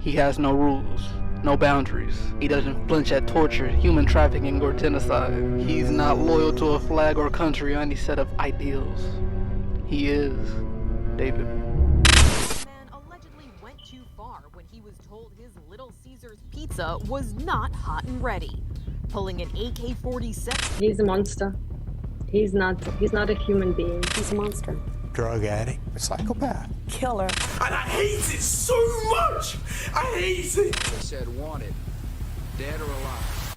He has no rules, no boundaries. He doesn't flinch at torture, human trafficking, or genocide. He's not loyal to a flag or country or any set of ideals. He is David. Man allegedly went too far when he was told his Little Caesars pizza was not hot and ready, pulling an AK-47. He's a monster. He's not a human being. He's a monster. Drug addict, a psychopath, Killer. And I hate it so much! I hate it! They said wanted, dead or alive.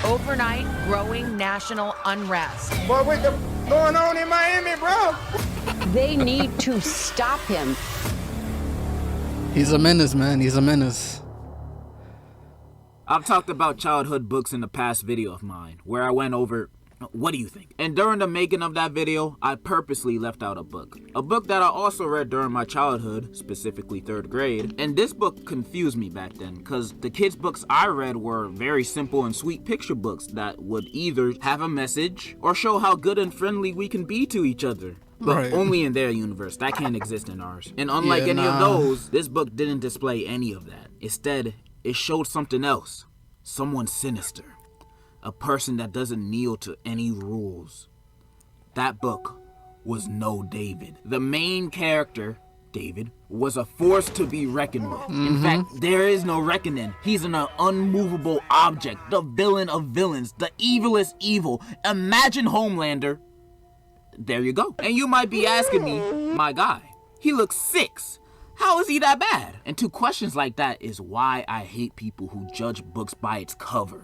Overnight, growing national unrest. What with the going on in Miami, bro? They need to stop him. He's a menace, man. He's a menace. I've talked about childhood books in the past video of mine, where I went over, what do you think? And during the making of that video, I purposely left out a book. A book that I also read during my childhood, specifically 3rd grade. And this book confused me back then, because the kids' books I read were very simple and sweet picture books that would either have a message or show how good and friendly we can be to each other. But Right. only in their universe. That can't exist in ours. And unlike any of those, this book didn't display any of that. Instead, it showed something else. Someone sinister. A person that doesn't kneel to any rules. That book was No David. The main character, David, was a force to be reckoned with. In fact, there is no reckoning. He's an unmovable object, the villain of villains, the evilest evil. Imagine Homelander. There you go. And you might be asking me, my guy, he looks 6. How is he that bad? And 2 questions like that is why I hate people who judge books by its cover.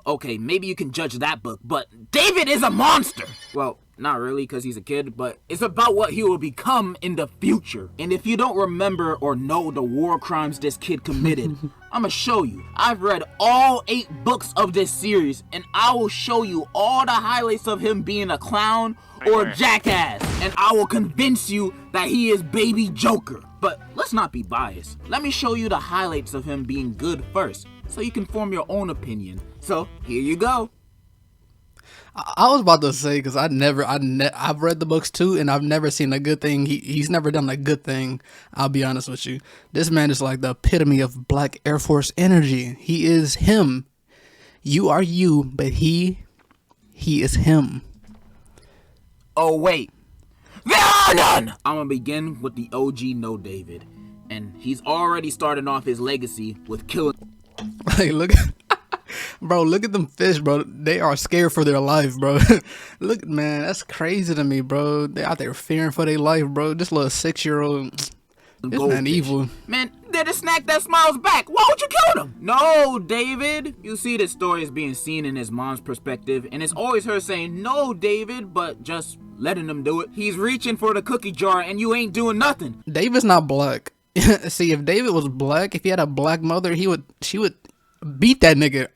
Okay, maybe you can judge that book, but David is a monster! Well, not really, because he's a kid, but it's about what he will become in the future. And if you don't remember or know the war crimes this kid committed, I'ma show you. I've read all 8 books of this series, and I will show you all the highlights of him being a clown or a jackass. And I will convince you that he is Baby Joker. But let's not be biased. Let me show you the highlights of him being good first, so you can form your own opinion. So, here you go. I was about to say, because I've read the books too, and I've never seen a good thing. He's never done a good thing. I'll be honest with you. This man is like the epitome of Black Air Force energy. He is him. You are you, but he is him. Oh, wait. There are none! I'm gonna begin with the OG No David. And he's already starting off his legacy with killing... Like, look, bro, look at them fish, bro. They are scared for their life, bro. Look, man, that's crazy to me, bro. They out there fearing for their life, bro. This little 6-year-old, this man evil. Man, they're the snack that smiles back. Why would you kill them? No, David. You see, this story is being seen in his mom's perspective, and it's always her saying, no, David, but just letting him do it. He's reaching for the cookie jar, and you ain't doing nothing. David's not black. See, if David was black, if he had a black mother, she would beat that nigga.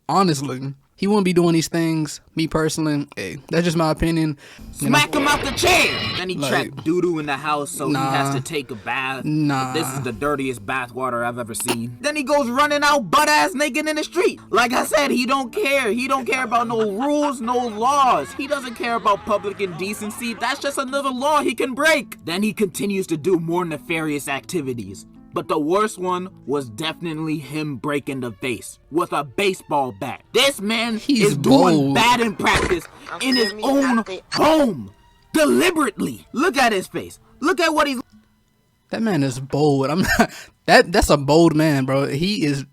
Honestly, he wouldn't be doing these things. Me personally, hey, that's just my opinion. Smack him out the chair. Then he Like, trapped doo-doo in the house, so he has to take a bath. Nah. This is the dirtiest bathwater I've ever seen. Then he goes running out butt-ass naked in the street. Like I said, he don't care. He don't care about no rules, no laws. He doesn't care about public indecency. That's just another law he can break. Then he continues to do more nefarious activities. But the worst one was definitely him breaking the vase with a baseball bat. This man is doing bold. bad in practice in his own home. Deliberately. Look at his face. Look at what he's... That man is bold. I'm not. That's a bold man, bro. He is.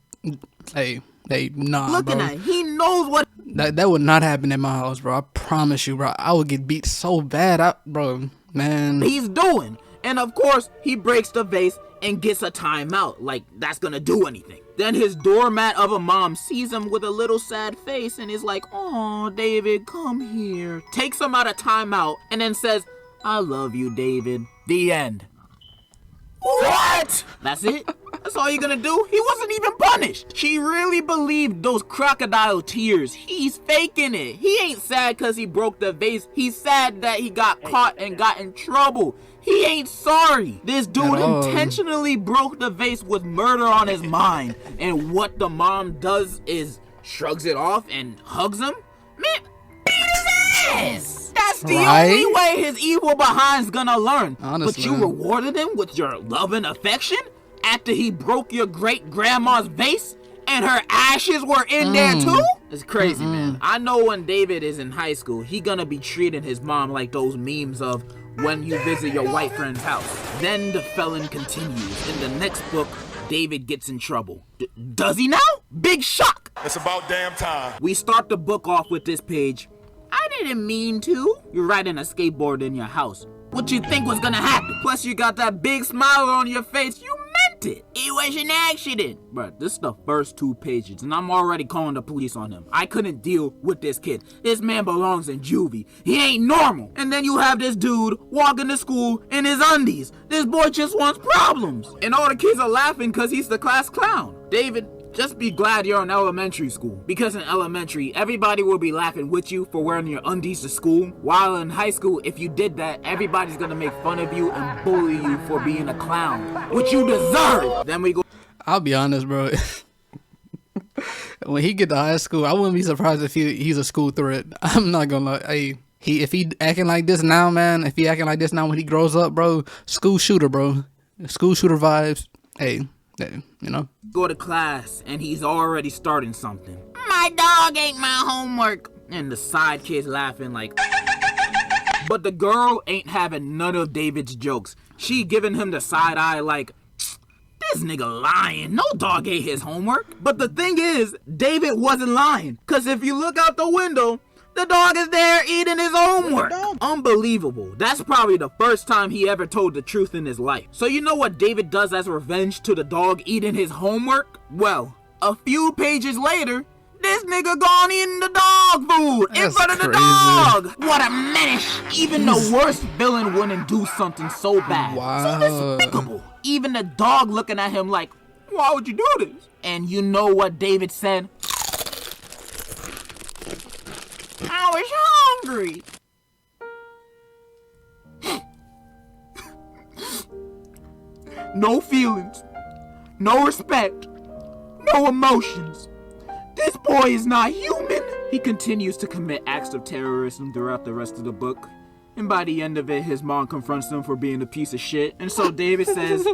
Hey, nah, looking bro. at. He knows what... That would not happen in my house, bro. I promise you, bro. I would get beat so bad, bro. Man. he's doing. And of course, he breaks the vase and gets a timeout. Like, that's gonna do anything. Then his doormat of a mom sees him with a little sad face and is like, "Oh, David, come here." Takes him out of timeout and then says, "I love you, David." The end. What? That's it? That's all you're gonna do? He wasn't even punished. She really believed those crocodile tears. He's faking it. He ain't sad because he broke the vase. He's sad that he got caught and got in trouble. He ain't sorry. This dude intentionally broke the vase with murder on his mind. And what the mom does is shrugs it off and hugs him? Man, beat his ass! That's That's the Right? only way his evil behind's gonna learn. Honestly. But you rewarded him with your love and affection after he broke your great-grandma's vase and her ashes were in there too? It's crazy, man. I know when David is in high school, he gonna be treating his mom like those memes of when you visit your white friend's house. Then the felon continues. In the next book, David gets in trouble. Does he now? Big shock. It's about damn time. We start the book off with this page. I didn't mean to. You're riding a skateboard in your house. What you think was gonna happen? Plus you got that big smile on your face. You meant it. It was an accident. Bruh, this is the first 2 pages and I'm already calling the police on him. I couldn't deal with this kid. This man belongs in juvie. He ain't normal. And then you have this dude walking to school in his undies. This boy just wants problems. And all the kids are laughing because he's the class clown. David, just be glad you're in elementary school. Because in elementary, everybody will be laughing with you for wearing your undies to school. While in high school, if you did that, everybody's gonna make fun of you and bully you for being a clown. Which you deserve! Then we go. I'll be honest, bro. When he get to high school, I wouldn't be surprised if he's a school threat. I'm not gonna lie. Hey, if he acting like this now, man, if he acting like this now when he grows up, bro, school shooter, bro. School shooter vibes. Hey, you know. Go to class and he's already starting something. My dog ate my homework. And the side kid's laughing like. But the girl ain't having none of David's jokes. She giving him the side eye like, this nigga lying. No dog ate his homework. But the thing is, David wasn't lying. Cause if you look out the window, the dog is there eating his homework. Unbelievable. That's probably the first time he ever told the truth in his life. So you know what David does as revenge to the dog eating his homework? Well, a few pages later, this nigga gone eating the dog food in That's front of the crazy. dog. What a menace. Even the worst villain wouldn't do something so bad. Wow. So despicable. Even the dog looking at him like, why would you do this? And you know what David said? I was hungry. No feelings, no respect, no emotions. This boy is not human. He continues to commit acts of terrorism throughout the rest of the book. And by the end of it, his mom confronts him for being a piece of shit. And so David says,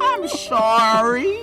I'm sorry.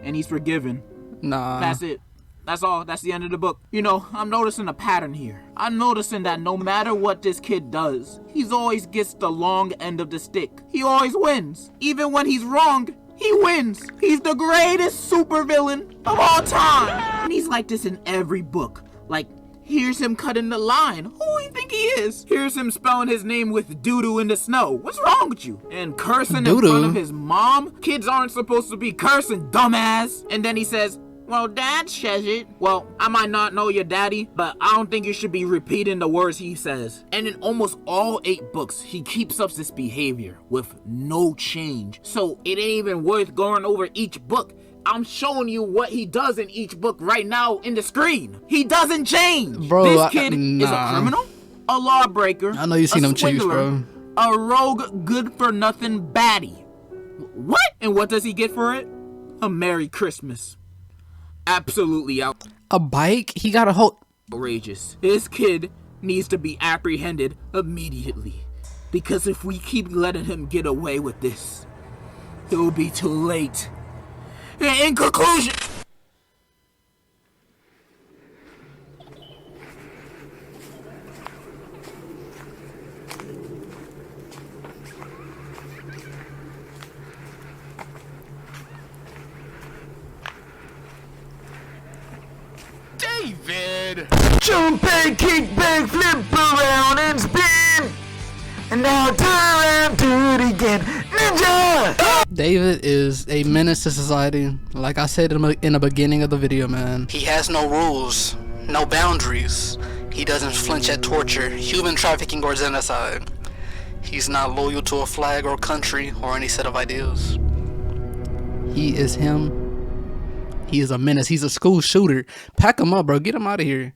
And he's forgiven. Nah. That's it. That's all. That's the end of the book. You know, I'm noticing a pattern here. I'm noticing that no matter what this kid does, he's always gets the long end of the stick. He always wins. Even when he's wrong, he wins. He's the greatest supervillain of all time. And he's like this in every book. Like, here's him cutting the line. Who do you think he is? Here's him spelling his name with doo-doo in the snow. What's wrong with you? And cursing in front of his mom? Kids aren't supposed to be cursing, dumbass. And then he says, well, Dad says it. Well, I might not know your daddy, but I don't think you should be repeating the words he says. And in almost all 8 books, he keeps up this behavior with no change. So it ain't even worth going over each book. I'm showing you what he does in each book right now in the screen. He doesn't change. Bro, this kid is a criminal, a lawbreaker, I know you seen a them Chiefs, swindler, bro. a rogue good-for-nothing baddie. What? And what does he get for it? A Merry Christmas. Absolutely A bike? He got a whole... outrageous. This kid needs to be apprehended immediately. Because if we keep letting him get away with this, it will be too late. In conclusion... David! Jump and kick back, flip around and spin. And now turn around, do it again. Ninja! David is a menace to society. Like I said in the beginning of the video, man. He has no rules, no boundaries. He doesn't flinch at torture, human trafficking, or genocide. He's not loyal to a flag or country or any set of ideas. He is him. He is a menace. He's a school shooter. Pack him up, bro. Get him out of here.